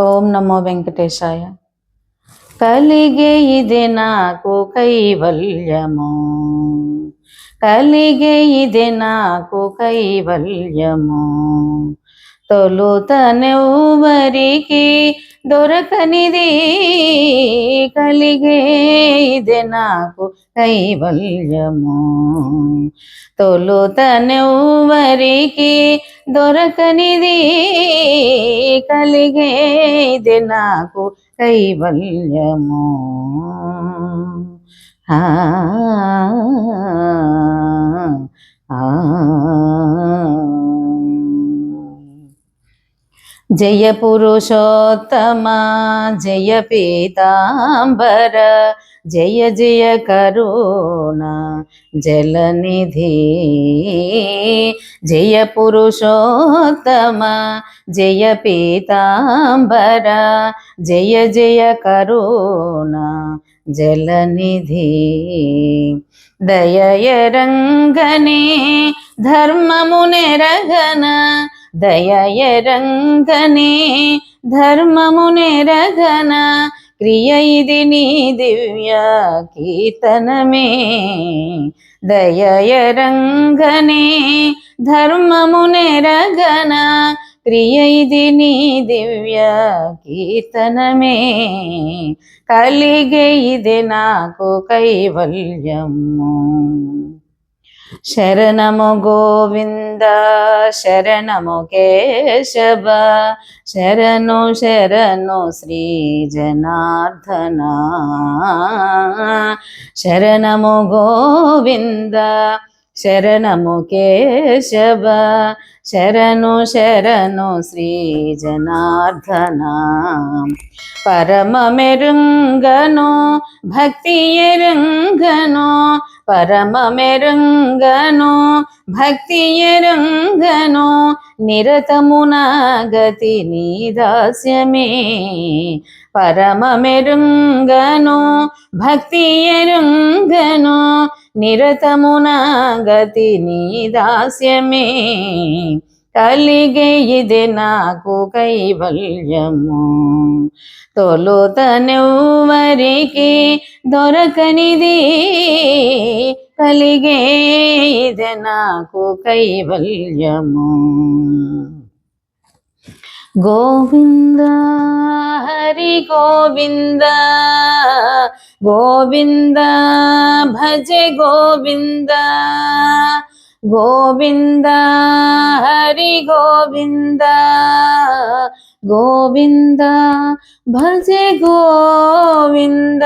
ఓం నమో వెంకటేశాయ. కలిగే ఇది నాకు కైవల్యము, కలిగే ఇది నాకు కైవల్యము. తొలుతనెవ్వరికి దొరకనిది, కలిగే ఇది నాకు కైవల్యము. తొలుతనెవ్వరికి దొరకనిది, కలిగే ఇది నాకు కైవల్యము. జయ పురుషోత్తమ జయ పీతాంబర, జయ జయ కరుణ జలనిధి. జయ పురుషోత్తమ జయ పీతాంబర, జయ జయ కరుణ జలనిధి. దయయరంగనే ధర్మమునెరగన, దయయరంగనే ధర్మమునెరగన, క్రియ ఇది నీ దివ్య కీర్తనమే. దయయరంగనే ధర్మమునెరగన, క్రియ ఇది నీ దివ్య కీర్తనమే. కలిగే ఇది నాకు కైవల్యము. శరణము గోవింద శరణము కేశవ, శరణు శరణు శ్రీ జనార్దన. శరణము గోవింద శరణము కేశవ, శరణు శరణు శ్రీ జనార్దన. పరమ మెరుంగను భక్తి ఎరుంగను, పరమ మెరుంగను భక్తి ఎరుంగను, నిరతమున గతి నీ దాస్యమే. పరమ మెరుంగను భక్తి ఎరుంగను, నిరతమున గతి నీ దాస్యమే. కలిగే ఇది నాకు కైవల్యము. తొలుతనెవ్వరికి దొరకనిది, కలిగే ఇది నాకు కైవల్యము. గోవింద హరి గోవింద, గోవింద భజ గోవింద, గోవింద హరి గోవింద, గోవింద భజ గోవింద.